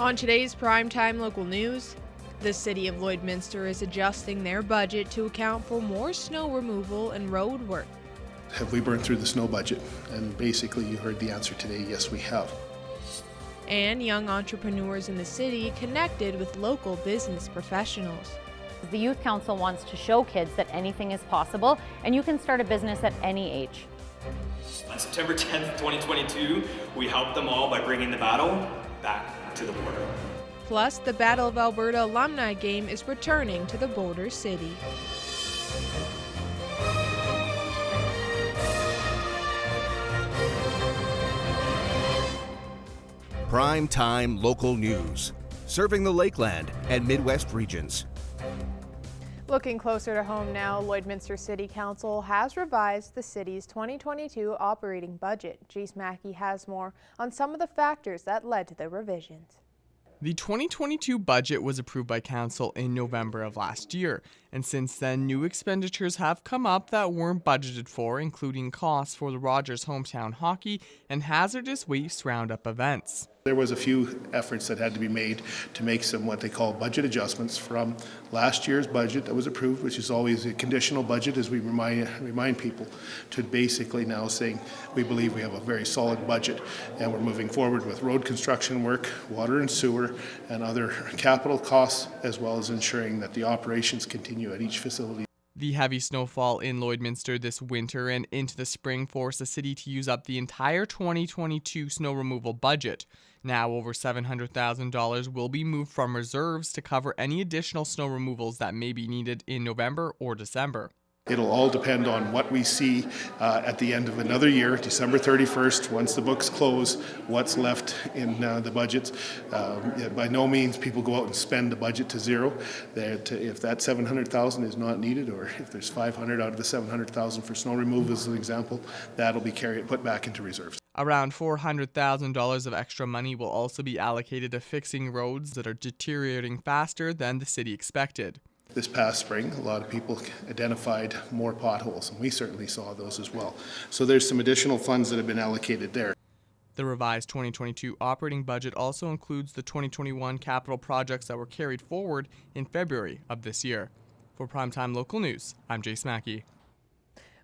On today's Primetime local news, the city of Lloydminster is adjusting their budget to account for more snow removal and road work. Have we burned through the snow budget? And basically you heard the answer today, yes we have. And young entrepreneurs in the city connected with local business professionals. The Youth Council wants to show kids that anything is possible and you can start a business at any age. On September 10th, 2022, we helped them all by bringing the battle back to the border. Plus, the Battle of Alberta alumni game is returning to the border city. Prime Time local news, serving the Lakeland and Midwest regions. Looking closer to home now, Lloydminster City Council has revised the city's 2022 operating budget. Jace Mackey has more on some of the factors that led to the revisions. The 2022 budget was approved by Council in November of last year, and since then new expenditures have come up that weren't budgeted for, including costs for the Rogers Hometown Hockey and hazardous waste roundup events. There was a few efforts that had to be made to make some what they call budget adjustments from last year's budget that was approved, which is always a conditional budget, as we remind people, to basically now saying we believe we have a very solid budget and we're moving forward with road construction work, water and sewer, and other capital costs, as well as ensuring that the operations continue at each facility. The heavy snowfall in Lloydminster this winter and into the spring forced the city to use up the entire 2022 snow removal budget. Now over $700,000 will be moved from reserves to cover any additional snow removals that may be needed in November or December. It'll all depend on what we see at the end of another year, December 31st, once the books close, what's left in the budgets. By no means people go out and spend the budget to zero. If that $700,000 is not needed, or if there's $500 out of the $700,000 for snow removal as an example, that'll be put back into reserves. Around $400,000 of extra money will also be allocated to fixing roads that are deteriorating faster than the city expected. This past spring, a lot of people identified more potholes, and we certainly saw those as well. So there's some additional funds that have been allocated there. The revised 2022 operating budget also includes the 2021 capital projects that were carried forward in February of this year. For Primetime Local News, I'm Jace Mackey.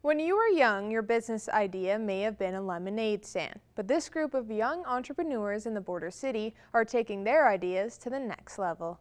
When you were young, your business idea may have been a lemonade stand, but this group of young entrepreneurs in the border city are taking their ideas to the next level.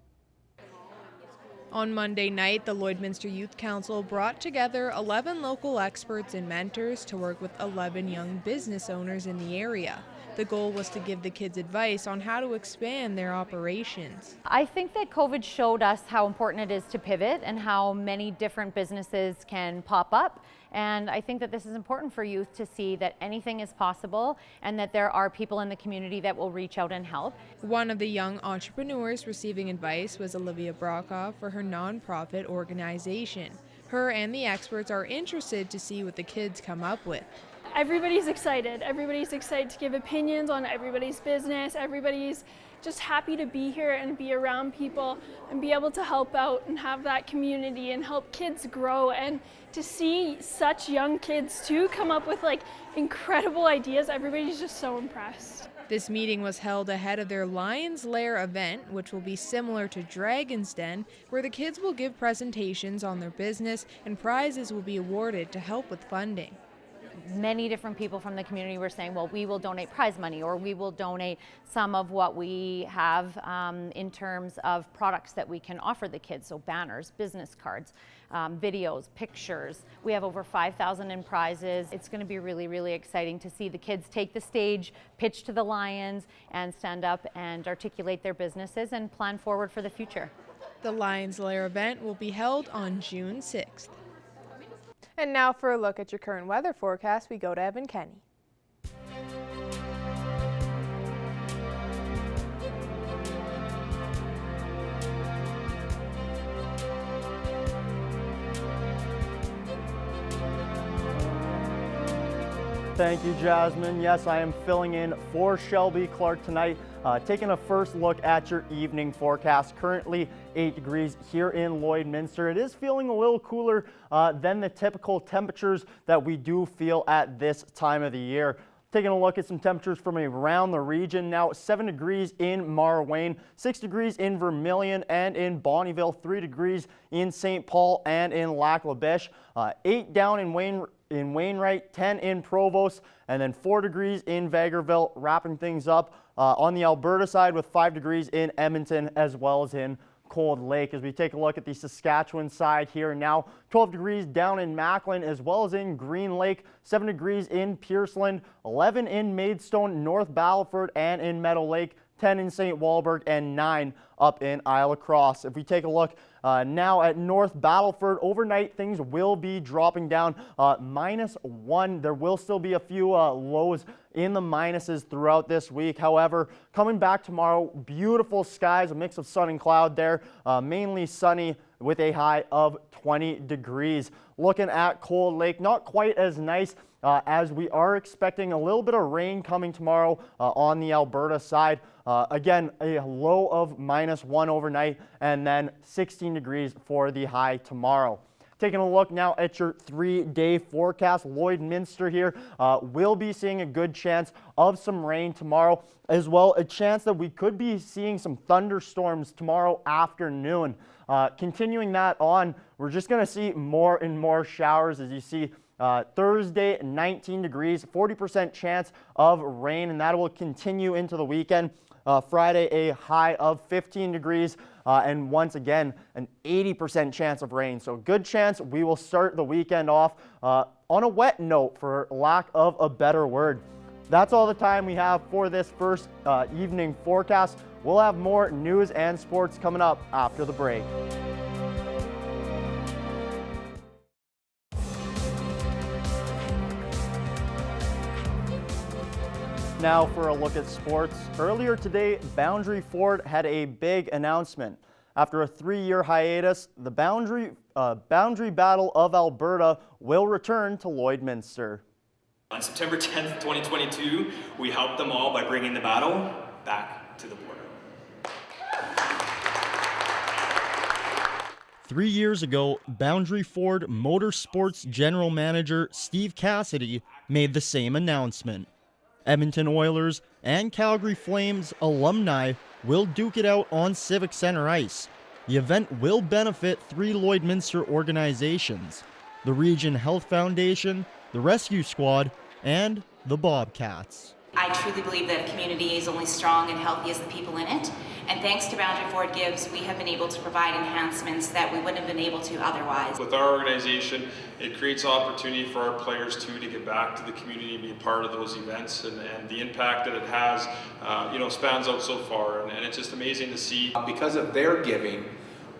On Monday night, the Lloydminster Youth Council brought together 11 local experts and mentors to work with 11 young business owners in the area. The goal was to give the kids advice on how to expand their operations. I think that COVID showed us how important it is to pivot and how many different businesses can pop up. And I think that this is important for youth to see that anything is possible and that there are people in the community that will reach out and help. One of the young entrepreneurs receiving advice was Olivia Brokaw for her nonprofit organization. Her and the experts are interested to see what the kids come up with. Everybody's excited. Everybody's excited to give opinions on everybody's business. Everybody's just happy to be here and be around people and be able to help out and have that community and help kids grow, and to see such young kids too come up with like incredible ideas. Everybody's just so impressed. This meeting was held ahead of their Lion's Lair event, which will be similar to Dragon's Den, where the kids will give presentations on their business and prizes will be awarded to help with funding. Many different people from the community were saying, well, we will donate prize money, or we will donate some of what we have in terms of products that we can offer the kids. So banners, business cards, videos, pictures. We have over 5,000 in prizes. It's going to be really, really exciting to see the kids take the stage, pitch to the Lions, and stand up and articulate their businesses and plan forward for the future. The Lion's Lair event will be held on June 6th. And now for a look at your current weather forecast, we go to Evan Kenny. Thank you, Jasmine. Yes, I am filling in for Shelby Clark tonight. Taking a first look at your evening forecast. Currently 8 degrees here in Lloydminster. It is feeling a little cooler than the typical temperatures that we do feel at this time of the year. Taking a look at some temperatures from around the region now, 7 degrees in Marwayne, 6 degrees in Vermilion and in Bonnyville, 3 degrees in St. Paul and in Lac La Biche, 8 down in Wainwright, 10 in Provost, and then 4 degrees in Vegreville, wrapping things up on the Alberta side with 5 degrees in Edmonton as well as in Cold Lake. As we take a look at the Saskatchewan side here now, 12 degrees down in Macklin as well as in Green Lake, 7 degrees in Pierceland, 11 in Maidstone, North Battleford and in Meadow Lake, 10 in St. Walburg and 9 up in Isle of Cross. If we take a look now at North Battleford, overnight things will be dropping down -1. There will still be a few lows in the minuses throughout this week. However, coming back tomorrow, beautiful skies, a mix of sun and cloud there, mainly sunny with a high of 20 degrees. Looking at Cold Lake, not quite as nice as we are expecting a little bit of rain coming tomorrow on the Alberta side. Again, a low of -1 overnight and then 16 degrees for the high tomorrow. Taking a look now at your 3-day forecast, Lloydminster here will be seeing a good chance of some rain tomorrow, as well a chance that we could be seeing some thunderstorms tomorrow afternoon. Continuing that on, we're just going to see more and more showers as you see. Thursday, 19 degrees, 40% chance of rain, and that will continue into the weekend. Friday, a high of 15 degrees, and once again, an 80% chance of rain. So good chance we will start the weekend off on a wet note, for lack of a better word. That's all the time we have for this first evening forecast. We'll have more news and sports coming up after the break. Now for a look at sports. Earlier today, Boundary Ford had a big announcement. After a 3-year hiatus, the Boundary Battle of Alberta will return to Lloydminster. On September 10th, 2022, we helped them all by bringing the battle back to the border. 3 years ago, Boundary Ford Motorsports General Manager Steve Cassidy made the same announcement. Edmonton Oilers and Calgary Flames alumni will duke it out on Civic Center ice. The event will benefit 3 Lloydminster organizations: the Region Health Foundation, the Rescue Squad, and the Bobcats. I truly believe that a community is only strong and healthy as the people in it. And thanks to Boundary Ford Gives, we have been able to provide enhancements that we wouldn't have been able to otherwise. With our organization, it creates opportunity for our players too to get back to the community and be a part of those events, and the impact that it has spans out so far, and it's just amazing to see. Because of their giving,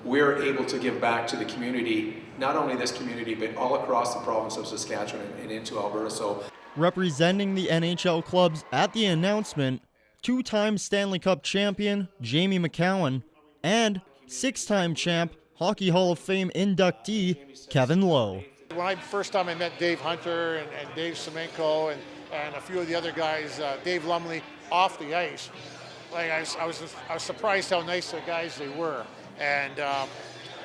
we're able to give back to the community, not only this community, but all across the province of Saskatchewan and into Alberta. So, representing the NHL clubs at the announcement, 2-time Stanley Cup champion Jamie McCowan and 6-time champ Hockey Hall of Fame inductee Kevin Lowe. When first time I met Dave Hunter and Dave Semenko and a few of the other guys, Dave Lumley, off the ice, like I was surprised how nice the guys they were. And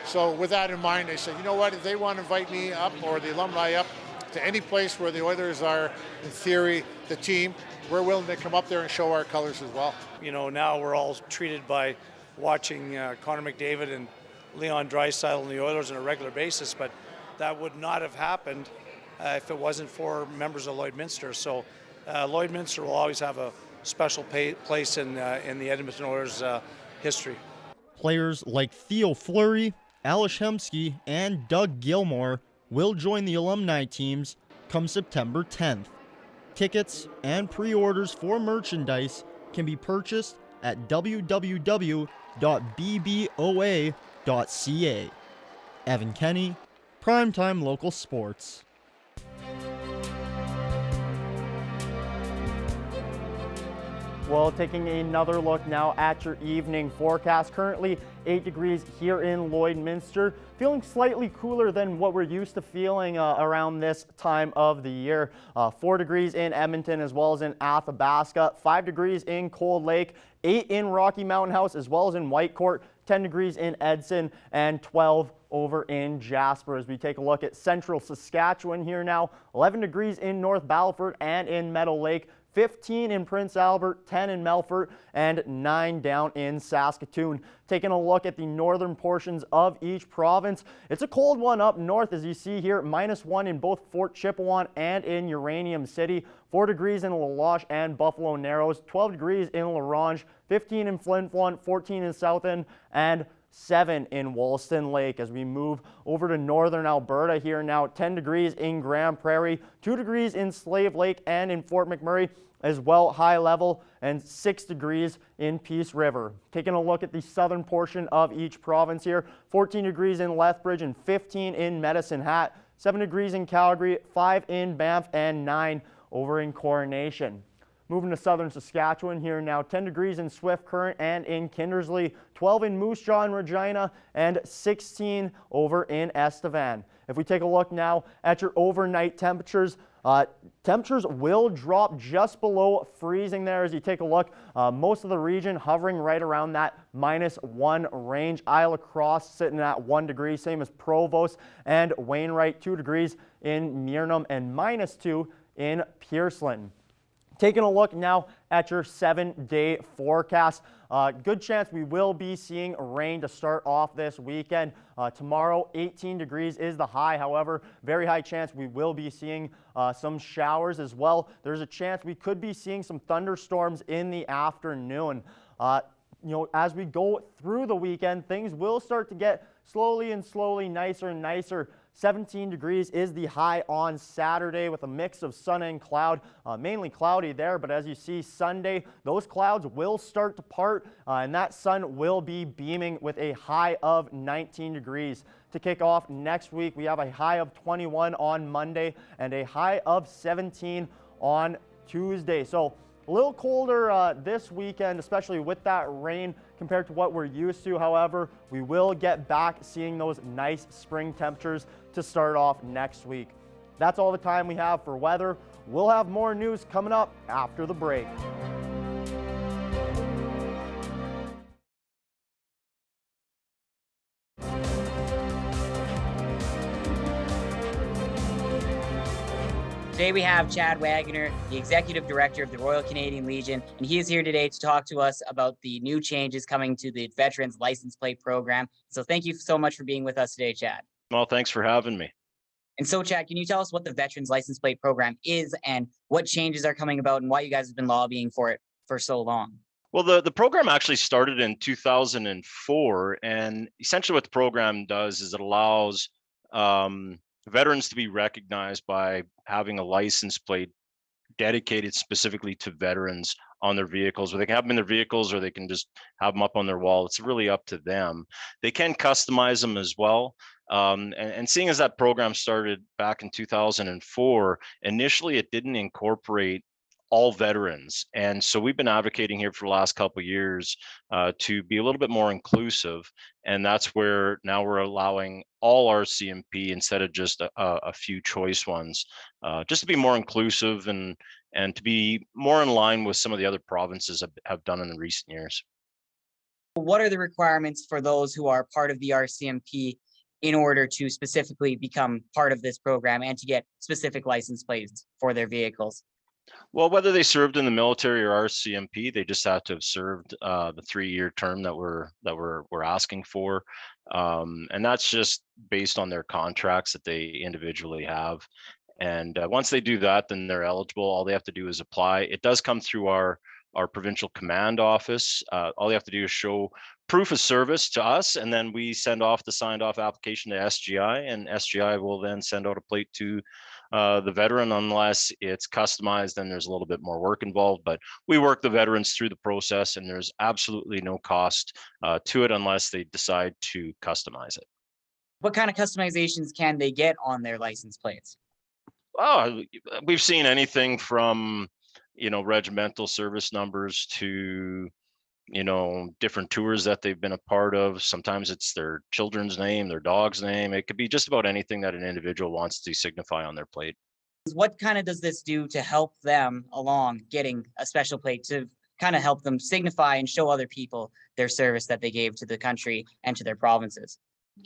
so with that in mind, I said, you know what, if they want to invite me up or the alumni up to any place where the Oilers are, in theory, the team, we're willing to come up there and show our colors as well. You know, now we're all treated by watching Connor McDavid and Leon Draisaitl and the Oilers on a regular basis, but that would not have happened if it wasn't for members of Lloydminster. So Lloydminster will always have a special place in the Edmonton Oilers history. Players like Theo Fleury, Alish Hemsky, and Doug Gilmore will join the alumni teams come September 10th. Tickets and pre-orders for merchandise can be purchased at www.bboa.ca. Evan Kenny, Primetime Local Sports. Well, taking another look now at your evening forecast. Currently 8 degrees here in Lloydminster. Feeling slightly cooler than what we're used to feeling around this time of the year. 4 degrees in Edmonton as well as in Athabasca. 5 degrees in Cold Lake. 8 in Rocky Mountain House as well as in Whitecourt. 10 degrees in Edson and 12 over in Jasper. As we take a look at central Saskatchewan here now, 11 degrees in North Battleford and in Meadow Lake, 15 in Prince Albert, 10 in Melfort, and 9 down in Saskatoon. Taking a look at the northern portions of each province, it's a cold one up north, as you see here, -1 in both Fort Chipewyan and in Uranium City, 4 degrees in La Loche and Buffalo Narrows, 12 degrees in La Ronge, 15 in Flin Flon, 14 in South End, and 7 in Wollaston Lake. As we move over to northern Alberta here now, 10 degrees in Grand Prairie, 2 degrees in Slave Lake and in Fort McMurray as well, high level, and 6 degrees in Peace River. Taking a look at the southern portion of each province here, 14 degrees in Lethbridge and 15 in Medicine Hat, 7 degrees in Calgary, 5 in Banff, and 9 over in Coronation. Moving to southern Saskatchewan here now, 10 degrees in Swift Current and in Kindersley, 12 in Moose Jaw and Regina, and 16 over in Estevan. If we take a look now at your overnight temperatures, temperatures will drop just below freezing there as you take a look. Most of the region hovering right around that -1 range. Isle of Cross sitting at 1 degree, same as Provost and Wainwright, 2 degrees in Murnum, and -2 in Pearceland. Taking a look now at your 7-day forecast. Good chance we will be seeing rain to start off this weekend. Tomorrow, 18 degrees is the high. However, very high chance we will be seeing some showers as well. There's a chance we could be seeing some thunderstorms in the afternoon. As we go through the weekend, things will start to get slowly nicer and nicer. 17 degrees is the high on Saturday with a mix of sun and cloud, mainly cloudy there, but as you see Sunday, those clouds will start to part and that sun will be beaming with a high of 19 degrees. To kick off next week, we have a high of 21 on Monday and a high of 17 on Tuesday. So a little colder this weekend, especially with that rain compared to what we're used to. However, we will get back seeing those nice spring temperatures to start off next week. That's all the time we have for weather. We'll have more news coming up after the break. Today we have Chad Wagner, the Executive Director of the Royal Canadian Legion, and he is here today to talk to us about the new changes coming to the Veterans License Plate Program. So thank you so much for being with us today, Chad. Well, thanks for having me. And so, Chad, can you tell us what the Veterans License Plate Program is and what changes are coming about and why you guys have been lobbying for it for so long? Well, the program actually started in 2004, and essentially what the program does is it allows veterans to be recognized by having a license plate dedicated specifically to veterans on their vehicles, or they can have them in their vehicles or they can just have them up on their wall. It's really up to them. They can customize them as well. And seeing as that program started back in 2004, initially it didn't incorporate all veterans. And so we've been advocating here for the last couple of years to be a little bit more inclusive. And that's where now we're allowing all our CMP instead of just a few choice ones, just to be more inclusive and to be more in line with some of the other provinces have done in the recent years. What are the requirements for those who are part of the RCMP in order to specifically become part of this program and to get specific license plates for their vehicles? Well, whether they served in the military or RCMP, they just have to have served the 3-year term that we're asking for, and that's just based on their contracts that they individually have. And once they do that, then they're eligible. All they have to do is apply. It does come through our provincial command office. All they have to do is show proof of service to us, and then we send off the signed off application to SGI, and SGI will then send out a plate to the veteran. Unless it's customized, then there's a little bit more work involved, but we work the veterans through the process, and there's absolutely no cost to it unless they decide to customize it. What kind of customizations can they get on their license plates? Oh, we've seen anything from, regimental service numbers to, different tours that they've been a part of. Sometimes it's their children's name, their dog's name. It could be just about anything that an individual wants to signify on their plate. What kind of does this do to help them along getting a special plate to kind of help them signify and show other people their service that they gave to the country and to their provinces?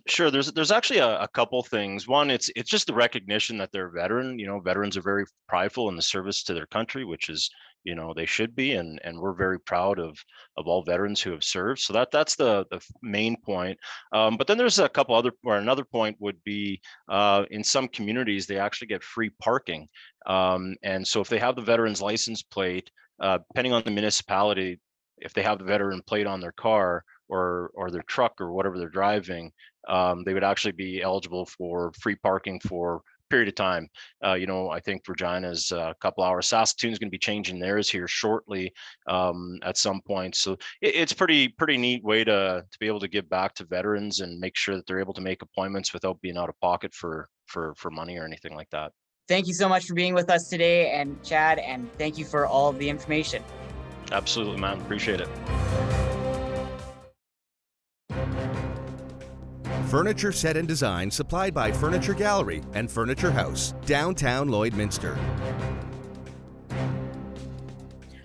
Sure. There's actually a couple things. One, it's just the recognition that they're a veteran. Veterans are very prideful in the service to their country, which is they should be, and we're very proud of all veterans who have served. So that's the main point. But then there's a couple other, or another point would be in some communities they actually get free parking, and so if they have the veterans license plate, depending on the municipality, if they have the veteran plate on their car or their truck or whatever they're driving, they would actually be eligible for free parking for period of time. I think Regina's a couple hours. Saskatoon's going to be changing theirs here shortly at some point. So it's pretty neat way to be able to give back to veterans and make sure that they're able to make appointments without being out of pocket for money or anything like that. Thank you so much for being with us today, and Chad, and thank you for all of the information. Absolutely, man. Appreciate it. Furniture set and design supplied by Furniture Gallery and Furniture House, downtown Lloydminster.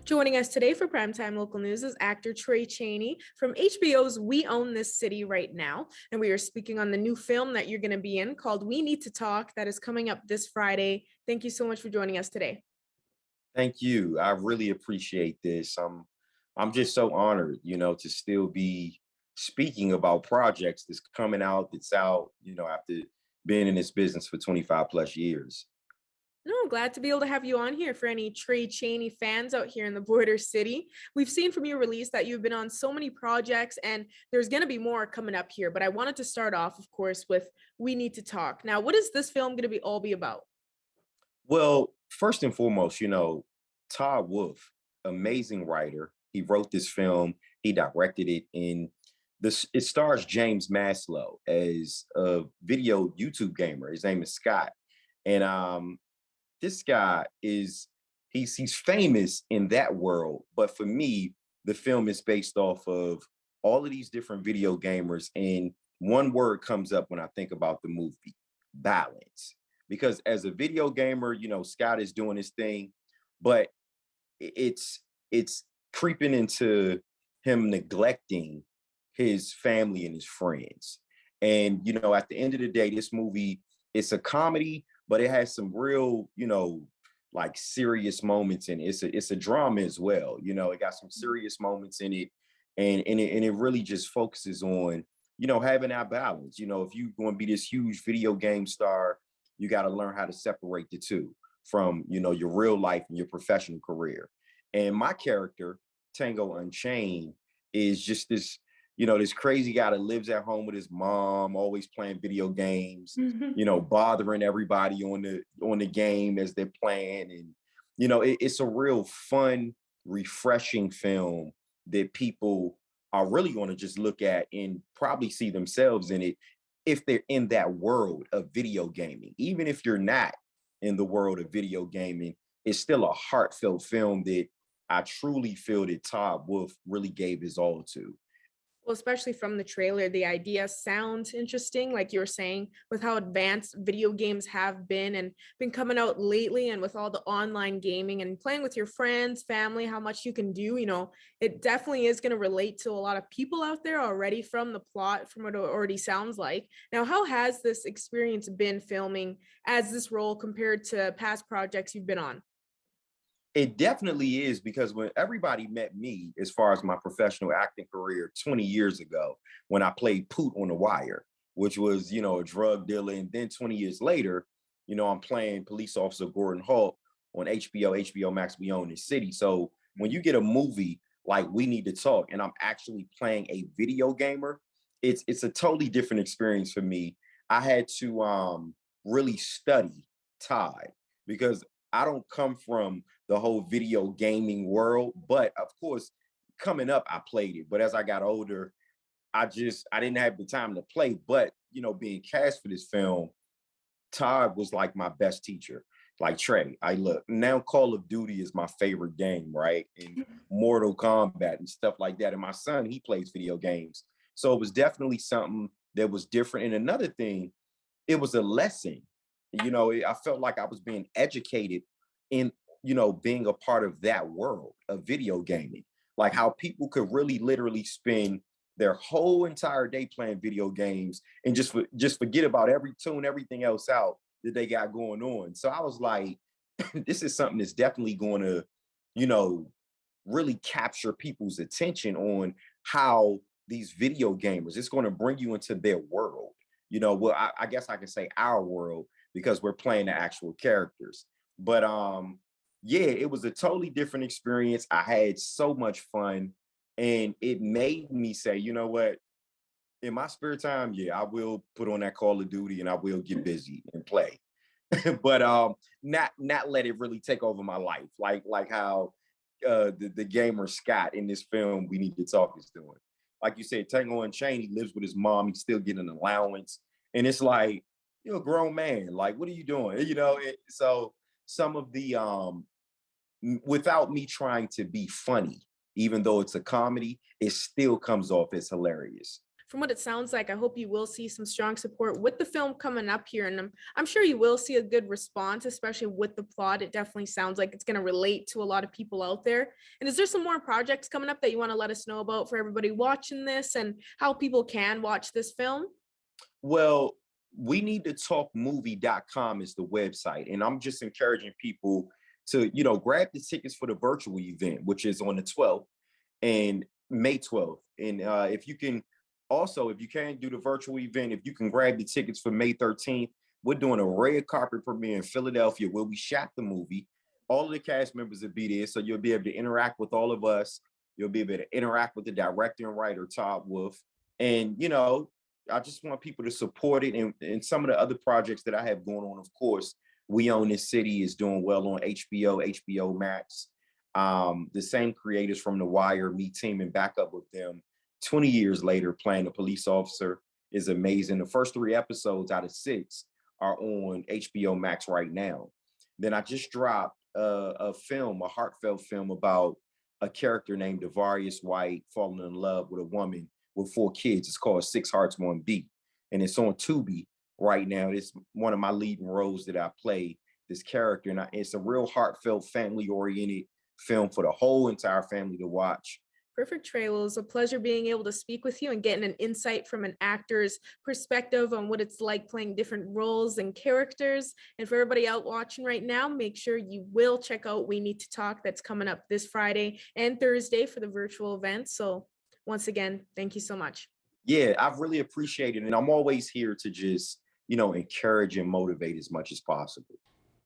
Joining us today for Primetime Local News is actor Trey Chaney from HBO's We Own This City Right Now. And we are speaking on the new film that you're going to be in called We Need to Talk, that is coming up this Friday. Thank you so much for joining us today. Thank you. I really appreciate this. I'm just so honored, to still be speaking about projects that's coming out, that's out, after being in this business for 25 plus years. No, I'm glad to be able to have you on here for any Trey Chaney fans out here in the border city. We've seen from your release that you've been on so many projects, and there's going to be more coming up here. But I wanted to start off, of course, with We Need to Talk. Now, what is this film going to all be about? Well, first and foremost, Todd Wolf, amazing writer. He wrote this film. He directed it. It stars James Maslow as a video YouTube gamer. His name is Scott. And this guy he's famous in that world. But for me, the film is based off of all of these different video gamers. And one word comes up when I think about the movie: balance. Because as a video gamer, Scott is doing his thing, but it's creeping into him neglecting his family and his friends. And, at the end of the day, this movie, it's a comedy, but it has some real, like serious moments in it. It's a drama as well. It got some serious moments in it. And it really just focuses on, having that balance. If you're going to be this huge video game star, you got to learn how to separate the two from, your real life and your professional career. And my character, Tango Unchained, is just this, this crazy guy that lives at home with his mom, always playing video games, bothering everybody on the game as they're playing. And, it's a real fun, refreshing film that people are really going to just look at and probably see themselves in it if they're in that world of video gaming. Even if you're not in the world of video gaming, it's still a heartfelt film that I truly feel that Todd Wolf really gave his all to. Well, especially from the trailer, the idea sounds interesting, like you were saying, with how advanced video games have been and been coming out lately, and with all the online gaming and playing with your friends, family, how much you can do. It definitely is going to relate to a lot of people out there already from the plot, from what it already sounds like. Now, how has this experience been filming as this role compared to past projects you've been on? It definitely is, because when everybody met me, as far as my professional acting career 20 years ago, when I played Poot on The Wire, which was, a drug dealer. And then 20 years later, I'm playing police officer Gordon Hall on HBO Max, We Own This City. So when you get a movie like We Need to Talk and I'm actually playing a video gamer, it's a totally different experience for me. I had to really study Todd, because I don't come from the whole video gaming world, but of course, coming up, I played it. But as I got older, I didn't have the time to play. But, being cast for this film, Todd was like my best teacher. Like, Trey, now Call of Duty is my favorite game, right? And Mortal Kombat and stuff like that. And my son, he plays video games. So it was definitely something that was different. And another thing, it was a lesson. I felt like I was being educated in, being a part of that world of video gaming, like how people could really literally spend their whole entire day playing video games and just forget about everything else out that they got going on. So I was like, this is something that's definitely going to, you know, really capture people's attention on how these video gamers, it's going to bring you into their world. Well, I guess I can say our world because we're playing the actual characters. But yeah, it was a totally different experience. I had so much fun, and it made me say, you know what? In my spare time, yeah, I will put on that Call of Duty and I will get busy and play. But not let it really take over my life, like how the gamer Scott in this film We Need to Talk is doing. Like you said, Tango Unchained, he lives with his mom, he's still getting an allowance. And it's like, you're a grown man. Like, what are you doing? So some of the without me trying to be funny, even though it's a comedy, it still comes off as hilarious. From what it sounds like, I hope you will see some strong support with the film coming up here. And I'm sure you will see a good response, especially with the plot. It definitely sounds like it's going to relate to a lot of people out there. And is there some more projects coming up that you want to let us know about for everybody watching this and how people can watch this film? Well, we need to talk movie.com is the website. And I'm just encouraging people to, grab the tickets for the virtual event, which is on the 12th and May 12th. And if you can't do the virtual event, if you can grab the tickets for May 13th, we're doing a red carpet premiere in Philadelphia where we shot the movie. All of the cast members will be there, so you'll be able to interact with all of us. You'll be able to interact with the director and writer, Todd Wolf. And, I just want people to support it. And some of the other projects that I have going on, of course, We Own This City is doing well on HBO Max. The same creators from The Wire, me teaming back up with them 20 years later, playing a police officer is amazing. The first 3 episodes out of 6 are on HBO Max right now. Then I just dropped a heartfelt film about a character named Devarius White falling in love with a woman with 4 kids. It's called 6 Hearts, 1 Beat. And it's on Tubi right now. It's one of my leading roles that I play this character. And it's a real heartfelt, family-oriented film for the whole entire family to watch. Perfect, Trey. Well, it was a pleasure being able to speak with you and getting an insight from an actor's perspective on what it's like playing different roles and characters. And for everybody out watching right now, make sure you will check out We Need to Talk. That's coming up this Friday and Thursday for the virtual event. So once again, thank you so much. Yeah, I've really appreciated it. And I'm always here to just, encourage and motivate as much as possible.